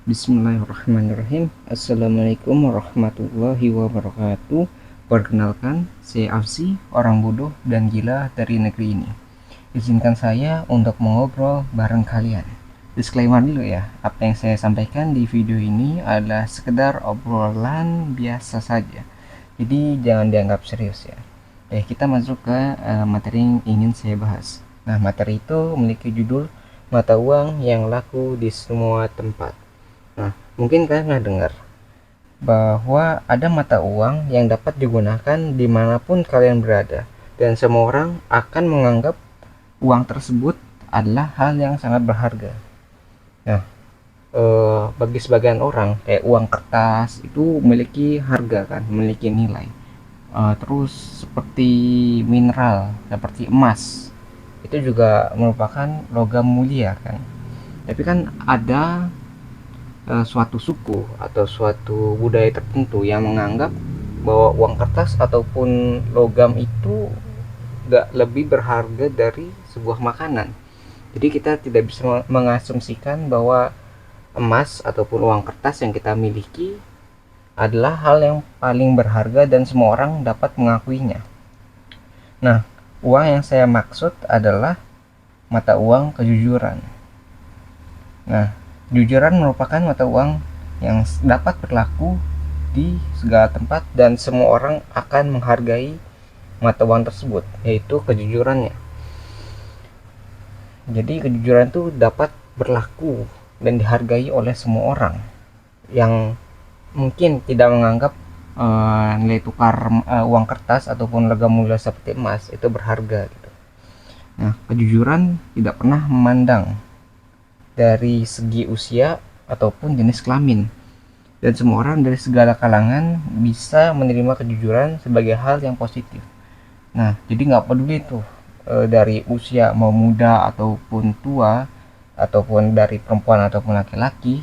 Bismillahirrahmanirrahim. Assalamualaikum warahmatullahi wabarakatuh. Perkenalkan, saya Afsi, orang bodoh dan gila dari negeri ini. Izinkan saya untuk mengobrol bareng kalian. Disclaimer dulu ya, apa yang saya sampaikan di video ini adalah sekedar obrolan biasa saja. Jadi jangan dianggap serius ya. Kita masuk ke materi yang ingin saya bahas. Nah, materi itu memiliki judul mata uang yang laku di semua tempat. Nah, mungkin kalian pernah dengar bahwa ada mata uang yang dapat digunakan dimanapun kalian berada, dan semua orang akan menganggap uang tersebut adalah hal yang sangat berharga. Nah, bagi sebagian orang, kayak uang kertas itu memiliki harga kan, memiliki nilai. Terus seperti mineral, seperti emas, itu juga merupakan logam mulia kan. Tapi kan ada suatu suku atau suatu budaya tertentu yang menganggap bahwa uang kertas ataupun logam itu gak lebih berharga dari sebuah makanan. Jadi kita tidak bisa mengasumsikan bahwa emas ataupun uang kertas yang kita miliki adalah hal yang paling berharga dan semua orang dapat mengakuinya. Nah, uang yang saya maksud adalah mata uang kejujuran. Nah, kejujuran merupakan mata uang yang dapat berlaku di segala tempat dan semua orang akan menghargai mata uang tersebut, yaitu kejujurannya. Jadi kejujuran itu dapat berlaku dan dihargai oleh semua orang yang mungkin tidak menganggap nilai tukar uang kertas ataupun logam mulia seperti emas itu berharga gitu. Nah, kejujuran tidak pernah memandang dari segi usia ataupun jenis kelamin, dan semua orang dari segala kalangan bisa menerima kejujuran sebagai hal yang positif. Nah, jadi nggak peduli tuh dari usia mau muda ataupun tua, ataupun dari perempuan ataupun laki-laki,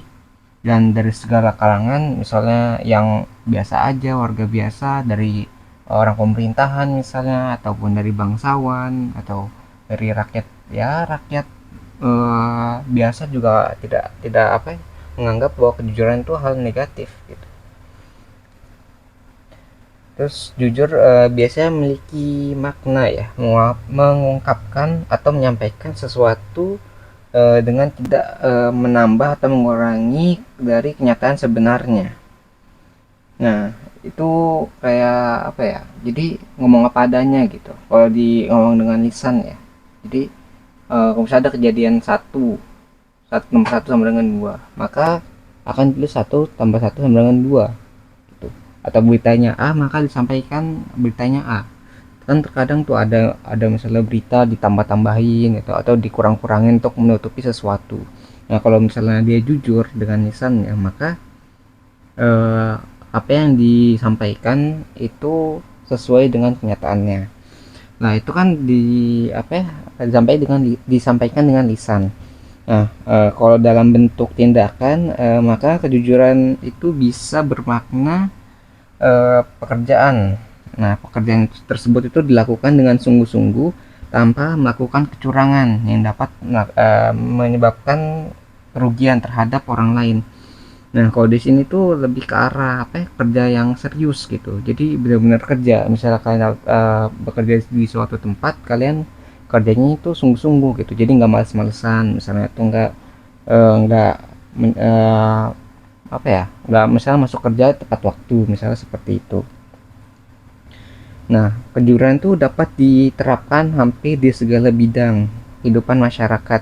dan dari segala kalangan, misalnya yang biasa aja, warga biasa, dari orang pemerintahan misalnya, ataupun dari bangsawan, atau dari rakyat, ya rakyat biasa juga tidak apa ya, menganggap bahwa kejujuran itu hal negatif gitu. Terus jujur biasanya memiliki makna ya, mengungkapkan atau menyampaikan sesuatu dengan tidak menambah atau mengurangi dari kenyataan sebenarnya. Nah, itu kayak apa ya? Jadi ngomong apa adanya gitu. Kalau di ngomong dengan lisan ya. Jadi kalau misalnya ada kejadian satu tambah satu sama dengan dua, maka akan tulis satu tambah satu sama dengan dua gitu. Atau beritanya A, maka disampaikan beritanya A. Kan terkadang tuh ada misalnya berita ditambah-tambahin gitu, atau dikurang-kurangin untuk menutupi sesuatu. Nah, kalau misalnya dia jujur dengan lisannya, maka eh, apa yang disampaikan itu sesuai dengan kenyataannya. Nah, itu kan disampaikan dengan lisan. Nah, kalau dalam bentuk tindakan, maka kejujuran itu bisa bermakna pekerjaan. Nah, pekerjaan tersebut itu dilakukan dengan sungguh-sungguh tanpa melakukan kecurangan yang dapat menyebabkan kerugian terhadap orang lain. Nah, kalau di sini tuh lebih ke arah apa ya, kerja yang serius gitu. Jadi benar-benar kerja. Misalnya kalian bekerja di suatu tempat, kalian kerjanya itu sungguh-sungguh gitu. Jadi nggak males-malesan. Misalnya itu nggak apa ya, nggak misalnya masuk kerja tepat waktu, misalnya seperti itu. Nah, kejujuran itu dapat diterapkan hampir di segala bidang kehidupan masyarakat,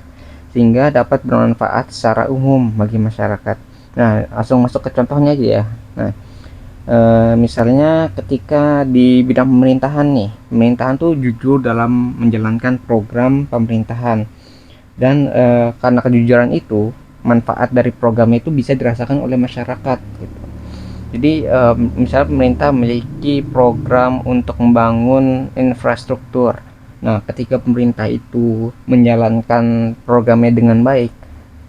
sehingga dapat bermanfaat secara umum bagi masyarakat. Nah, langsung masuk ke contohnya aja ya. Nah, misalnya ketika di bidang pemerintahan nih, pemerintahan tuh jujur dalam menjalankan program pemerintahan, dan karena kejujuran itu, manfaat dari program itu bisa dirasakan oleh masyarakat gitu. Jadi misalnya pemerintah memiliki program untuk membangun infrastruktur. Nah, ketika pemerintah itu menjalankan programnya dengan baik,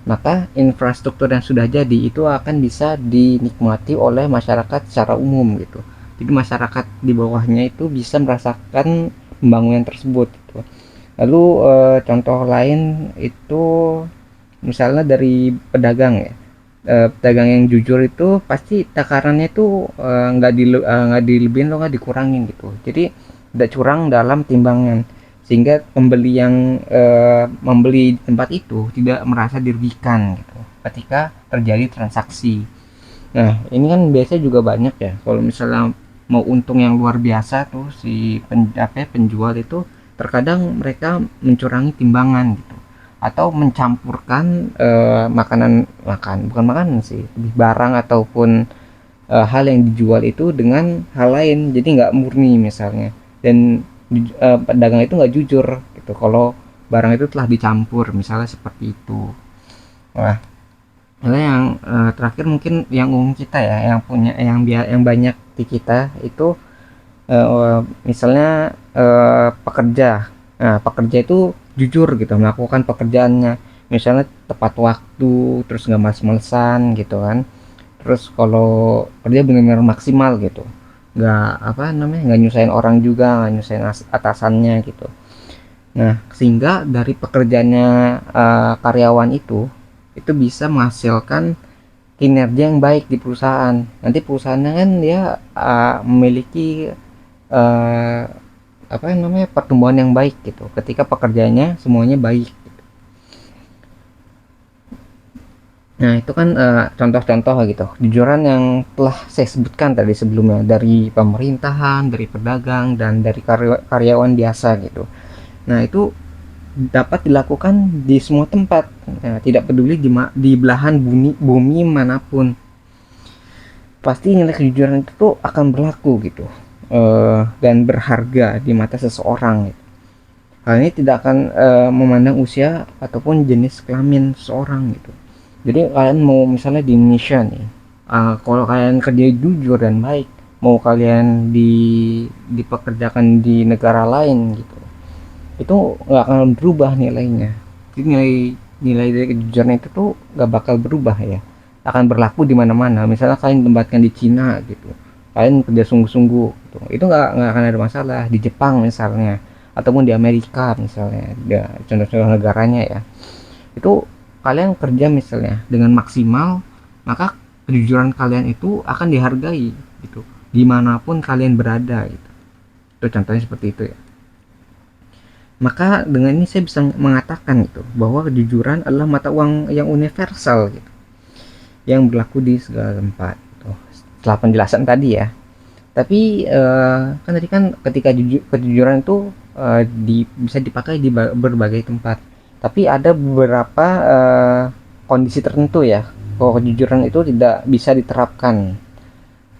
maka infrastruktur yang sudah jadi itu akan bisa dinikmati oleh masyarakat secara umum gitu. Jadi masyarakat di bawahnya itu bisa merasakan pembangunan tersebut gitu. Lalu contoh lain itu misalnya dari pedagang ya. pedagang yang jujur itu pasti takarannya itu nggak dilebihin lo nggak dikurangin gitu, jadi tidak curang dalam timbangan, sehingga pembeli yang membeli di tempat itu tidak merasa dirugikan gitu ketika terjadi transaksi. Nah ini kan biasanya juga banyak ya, kalau misalnya mau untung yang luar biasa tuh si penjual itu terkadang mereka mencurangi timbangan gitu, atau mencampurkan bukan makanan sih, lebih barang ataupun hal yang dijual itu dengan hal lain, jadi nggak murni misalnya, dan pedagang itu nggak jujur gitu kalau barang itu telah dicampur misalnya seperti itu. Wah, lalu yang terakhir mungkin yang umum kita ya, yang punya yang banyak di kita itu misalnya pekerja. Nah, pekerja itu jujur gitu melakukan pekerjaannya, misalnya tepat waktu, terus nggak males-malesan gitu kan. Terus kalau kerja benar-benar maksimal gitu, nggak nggak nyusahin orang juga, nggak nyusahin atasannya gitu. Nah, sehingga dari pekerjaannya karyawan itu bisa menghasilkan kinerja yang baik di perusahaan. Nanti perusahaannya kan dia memiliki eh, pertumbuhan yang baik gitu ketika pekerjaannya semuanya baik. Nah itu kan contoh-contoh gitu jujuran yang telah saya sebutkan tadi sebelumnya, dari pemerintahan, dari pedagang, dan dari karyawan biasa gitu. Nah itu dapat dilakukan di semua tempat, nah, tidak peduli di belahan bumi manapun, pasti nilai kejujuran itu tuh akan berlaku gitu, dan berharga di mata seseorang gitu. Hal ini tidak akan memandang usia ataupun jenis kelamin seseorang gitu. Jadi kalian mau misalnya di Indonesia nih, kalau kalian kerja jujur dan baik, mau kalian dipekerjakan di negara lain gitu, itu nggak akan berubah nilainya. Jadi nilai dari kejujuran itu tuh nggak bakal berubah ya, akan berlaku di mana-mana. Misalnya kalian tempatkan di Cina gitu, kalian kerja sungguh-sungguh gitu, itu nggak akan ada masalah. Di Jepang misalnya, ataupun di Amerika misalnya, ya, contoh-contoh negaranya ya, itu kalian kerja misalnya dengan maksimal, maka kejujuran kalian itu akan dihargai gitu dimanapun kalian berada gitu. Itu contohnya seperti itu ya. Maka dengan ini saya bisa mengatakan itu bahwa kejujuran adalah mata uang yang universal gitu, yang berlaku di segala tempat gitu. Setelah penjelasan tadi ya, tapi kan tadi kan ketika kejujuran itu bisa dipakai di berbagai tempat, tapi ada beberapa kondisi tertentu ya kalau kejujuran itu tidak bisa diterapkan.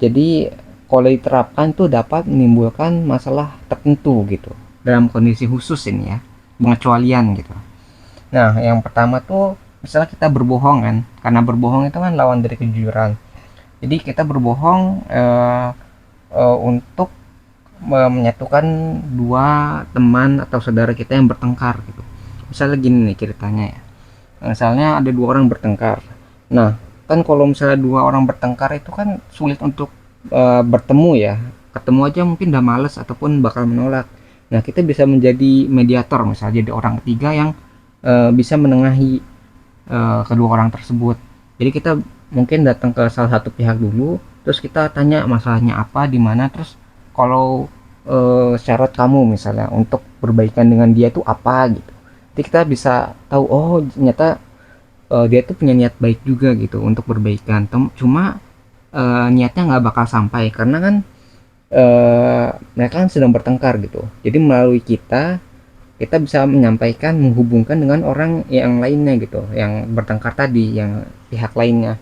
Jadi kalau diterapkan itu dapat menimbulkan masalah tertentu gitu dalam kondisi khusus ini ya, pengecualian gitu. Nah yang pertama tuh misalnya kita berbohong kan, karena berbohong itu kan lawan dari kejujuran. Jadi kita berbohong untuk menyatukan dua teman atau saudara kita yang bertengkar gitu. Misalnya gini nih ceritanya ya, misalnya ada dua orang bertengkar. Nah kan kalau misalnya dua orang bertengkar itu kan sulit untuk bertemu ya, ketemu aja mungkin udah males ataupun bakal menolak. Nah kita bisa menjadi mediator, misalnya jadi orang ketiga yang bisa menengahi kedua orang tersebut. Jadi kita mungkin datang ke salah satu pihak dulu, terus kita tanya masalahnya apa, di mana, terus kalau syarat kamu misalnya untuk perbaikan dengan dia itu apa gitu. Jadi kita bisa tahu, oh ternyata dia tuh punya niat baik juga gitu untuk perbaikan. Cuma niatnya nggak bakal sampai karena kan mereka kan sedang bertengkar gitu. Jadi melalui kita bisa menyampaikan, menghubungkan dengan orang yang lainnya gitu, yang bertengkar tadi, yang pihak lainnya.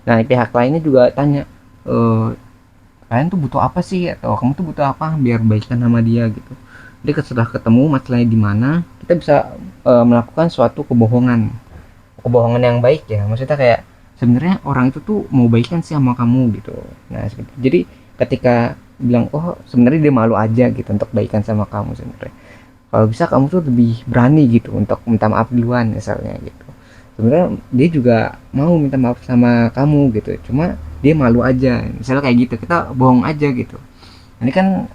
Nah pihak lainnya juga tanya, kalian tuh butuh apa sih, atau kamu tuh butuh apa, biar baikan sama dia gitu. Jadi setelah ketemu masalahnya di mana, kita bisa melakukan suatu kebohongan yang baik ya, maksudnya kayak sebenarnya orang itu tuh mau baikan sih sama kamu gitu. Nah seperti, jadi ketika bilang oh sebenarnya dia malu aja gitu untuk baikan sama kamu, sebenarnya kalau bisa kamu tuh lebih berani gitu untuk minta maaf duluan misalnya gitu. Sebenarnya dia juga mau minta maaf sama kamu gitu, cuma dia malu aja misalnya, kayak gitu kita bohong aja gitu. Ini kan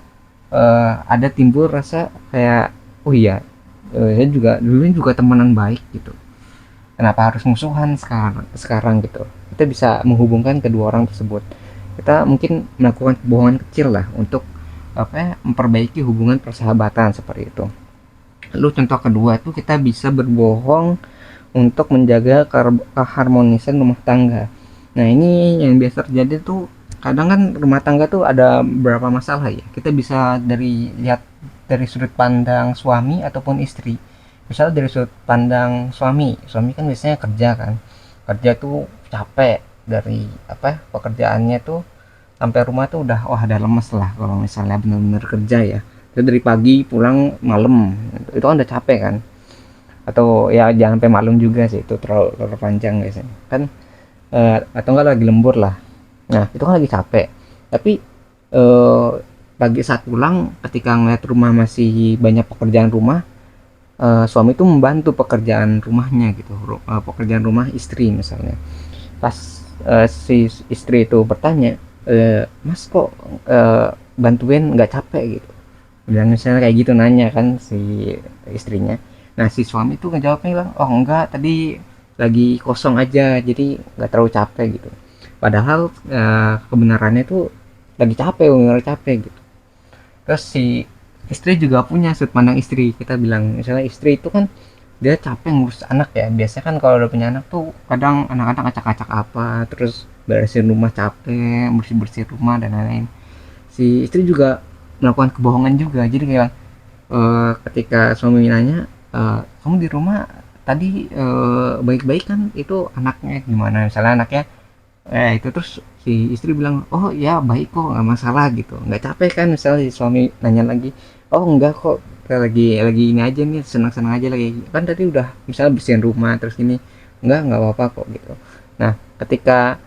ada timbul rasa kayak oh iya, saya juga dulunya juga temenan baik gitu, kenapa harus musuhan sekarang gitu. Kita bisa menghubungkan kedua orang tersebut. Kita mungkin melakukan kebohongan kecil lah untuk memperbaiki hubungan persahabatan seperti itu. Lalu contoh kedua itu kita bisa berbohong untuk menjaga keharmonisan rumah tangga. Nah ini yang biasa terjadi tuh, kadang kan rumah tangga tuh ada beberapa masalah ya. Kita bisa lihat dari sudut pandang suami ataupun istri. Misal dari sudut pandang suami kan biasanya kerja tuh capek dari pekerjaannya tuh, sampai rumah tuh udah lemes lah kalau misalnya benar-benar kerja ya. Itu dari pagi pulang malam, itu kan udah capek kan. Atau ya jangan sampai malam juga sih, itu terlalu panjang biasanya kan. Atau enggak lagi lembur lah, nah itu kan lagi capek. Tapi pagi saat pulang, ketika ngeliat rumah masih banyak pekerjaan rumah, suami itu membantu pekerjaan rumahnya gitu, pekerjaan rumah istri misalnya. Pas si istri itu bertanya, mas kok bantuin nggak capek gitu, bilang misalnya kayak gitu, nanya kan si istrinya. Nah si suami tuh ngejawabnya bilang, oh enggak, tadi lagi kosong aja jadi nggak terlalu capek gitu. Padahal kebenarannya tuh lagi capek, bener capek gitu. Terus si istri juga punya sudut pandang istri. Kita bilang misalnya istri itu kan dia capek ngurus anak ya. Biasanya kan kalau udah punya anak tuh kadang anak-anak acak-acak apa, terus beresin rumah capek, bersih-bersih rumah dan lain-lain. Si istri juga melakukan kebohongan juga. Jadi kayak ketika suami nanya, kamu di rumah tadi baik-baik kan, itu anaknya gimana, misalnya anaknya itu, terus si istri bilang oh ya baik kok, nggak masalah gitu, nggak capek kan. Misalnya si suami nanya lagi, oh enggak kok, kita lagi ini aja nih, senang-senang aja lagi kan, tadi udah misalnya bersihin rumah terus ini, nggak apa-apa kok gitu. Nah ketika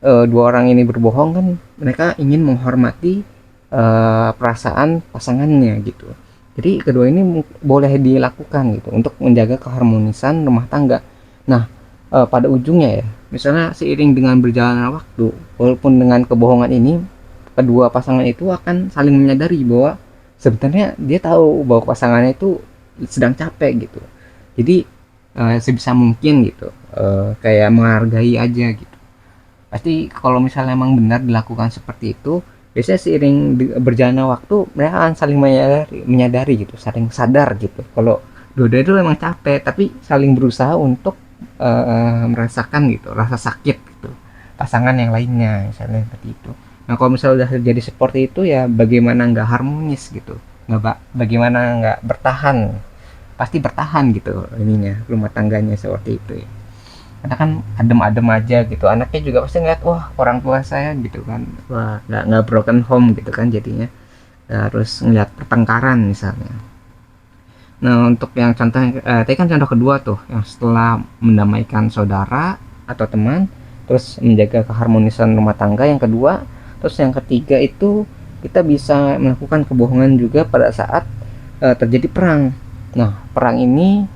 dua orang ini berbohong kan, mereka ingin menghormati perasaan pasangannya gitu. Jadi kedua ini boleh dilakukan gitu untuk menjaga keharmonisan rumah tangga. Nah pada ujungnya ya, misalnya seiring dengan berjalannya waktu, walaupun dengan kebohongan ini, kedua pasangan itu akan saling menyadari bahwa sebenarnya dia tahu bahwa pasangannya itu sedang capek gitu. Jadi sebisa mungkin gitu, kayak menghargai aja gitu. Pasti kalau misalnya emang benar dilakukan seperti itu, biasanya seiring berjalannya waktu, mereka akan saling menyadari gitu, saling sadar gitu kalau dua-duanya itu memang capek, tapi saling berusaha untuk merasakan gitu rasa sakit gitu pasangan yang lainnya, misalnya seperti itu. Nah kalau misalnya udah terjadi seperti itu ya, bagaimana nggak harmonis gitu, bagaimana nggak bertahan, pasti bertahan gitu ininya, rumah tangganya seperti itu ya. Karena kan adem-adem aja gitu, anaknya juga pasti ngeliat, wah orang tua saya gitu kan, wah nggak broken home gitu kan, jadinya harus ngeliat pertengkaran misalnya. Nah untuk yang contoh tadi kan contoh kedua tuh, yang setelah mendamaikan saudara atau teman, terus menjaga keharmonisan rumah tangga yang kedua. Terus yang ketiga itu kita bisa melakukan kebohongan juga pada saat terjadi perang. Nah perang ini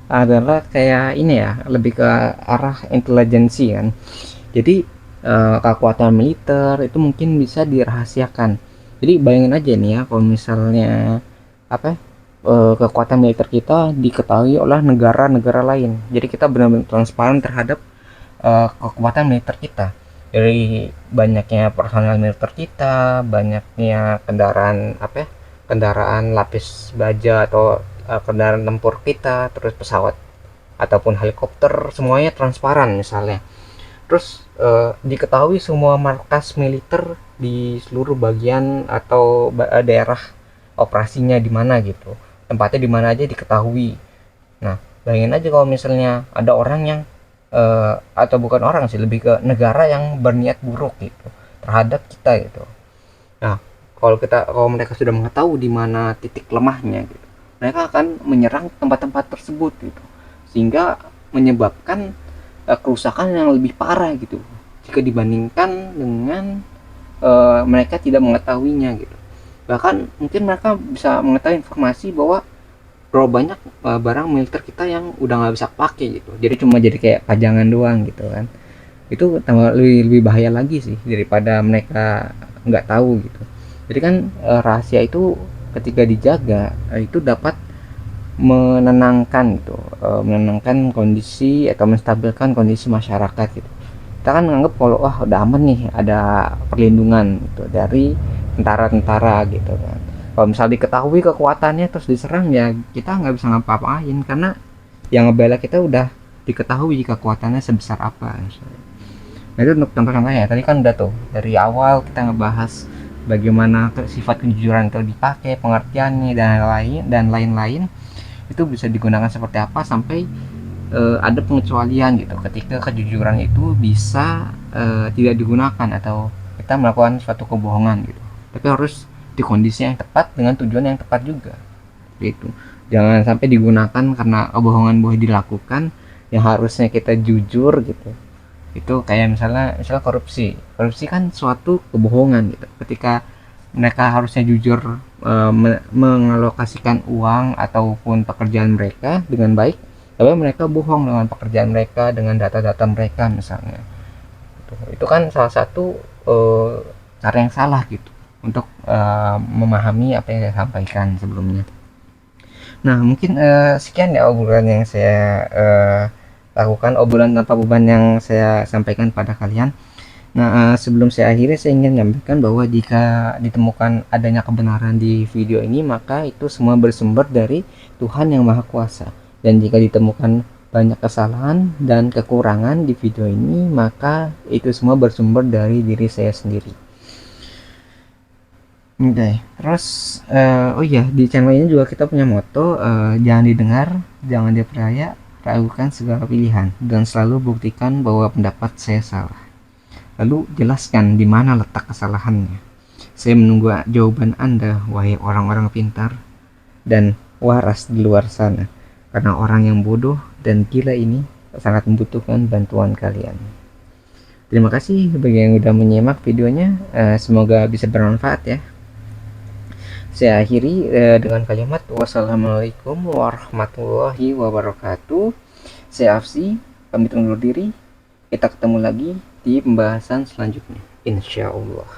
adalah kayak ini ya, lebih ke arah intelijensi kan. Jadi kekuatan militer itu mungkin bisa dirahasiakan. Jadi bayangin aja nih ya, kalau misalnya apa kekuatan militer kita diketahui oleh negara-negara lain. Jadi kita benar-benar transparan terhadap kekuatan militer kita. Dari banyaknya personel militer kita, banyaknya kendaraan kendaraan lapis baja atau kendaraan tempur kita, terus pesawat ataupun helikopter, semuanya transparan misalnya. Terus diketahui semua markas militer di seluruh bagian atau daerah operasinya di mana gitu, tempatnya di mana aja diketahui. Nah bayangin aja kalau misalnya ada orang yang atau bukan orang sih, lebih ke negara yang berniat buruk gitu terhadap kita gitu. Nah kalau mereka sudah mengetahui di mana titik lemahnya gitu, mereka akan menyerang tempat-tempat tersebut gitu, sehingga menyebabkan kerusakan yang lebih parah gitu jika dibandingkan dengan mereka tidak mengetahuinya gitu. Bahkan mungkin mereka bisa mengetahui informasi bahwa berapa banyak barang militer kita yang udah nggak bisa pakai gitu, jadi cuma jadi kayak pajangan doang gitu kan. Itu tambah lebih bahaya lagi sih daripada mereka nggak tahu gitu. Jadi kan rahasia itu ketika dijaga itu dapat menenangkan gitu, menenangkan kondisi atau menstabilkan kondisi masyarakat gitu. Kita kan menganggap kalau wah udah aman nih, ada perlindungan gitu dari tentara-tentara gitu kan. Kalau misal diketahui kekuatannya terus diserang, ya kita nggak bisa ngapa-ngapain karena yang ngebela kita udah diketahui kekuatannya sebesar apa misalnya. Nah itu untuk contoh-contohnya. Tadi kan udah tuh dari awal kita ngebahas bagaimana sifat kejujuran itu dipakai, pengertiannya dan lain-lain itu bisa digunakan seperti apa sampai ada pengecualian gitu ketika kejujuran itu bisa tidak digunakan atau kita melakukan suatu kebohongan gitu, tapi harus di kondisi yang tepat dengan tujuan yang tepat juga gitu. Jangan sampai digunakan karena kebohongan boleh dilakukan yang harusnya kita jujur gitu. Itu kayak misalnya korupsi. Korupsi kan suatu kebohongan gitu, ketika mereka harusnya jujur mengalokasikan uang ataupun pekerjaan mereka dengan baik, tapi mereka bohong dengan pekerjaan mereka, dengan data-data mereka misalnya. Itu kan salah satu cara yang salah gitu untuk memahami apa yang saya sampaikan sebelumnya. Nah mungkin sekian ya obrolan yang saya lakukan, obrolan tanpa beban yang saya sampaikan pada kalian. Nah, sebelum saya akhiri, saya ingin menyampaikan bahwa jika ditemukan adanya kebenaran di video ini, maka itu semua bersumber dari Tuhan Yang Maha Kuasa. Dan jika ditemukan banyak kesalahan dan kekurangan di video ini, maka itu semua bersumber dari diri saya sendiri. Oke, terus oh iya, di channel ini juga kita punya moto, jangan didengar, jangan dipercaya, ragukan segala pilihan, dan selalu buktikan bahwa pendapat saya salah. Lalu jelaskan di mana letak kesalahannya. Saya menunggu jawaban Anda, wahai orang-orang pintar dan waras di luar sana. Karena orang yang bodoh dan gila ini sangat membutuhkan bantuan kalian. Terima kasih bagi yang sudah menyimak videonya. Semoga bisa bermanfaat ya. Saya akhiri dengan kalimat wassalamualaikum warahmatullahi wabarakatuh. Saya Afsi, pamit undur diri. Kita ketemu lagi di pembahasan selanjutnya, insya Allah.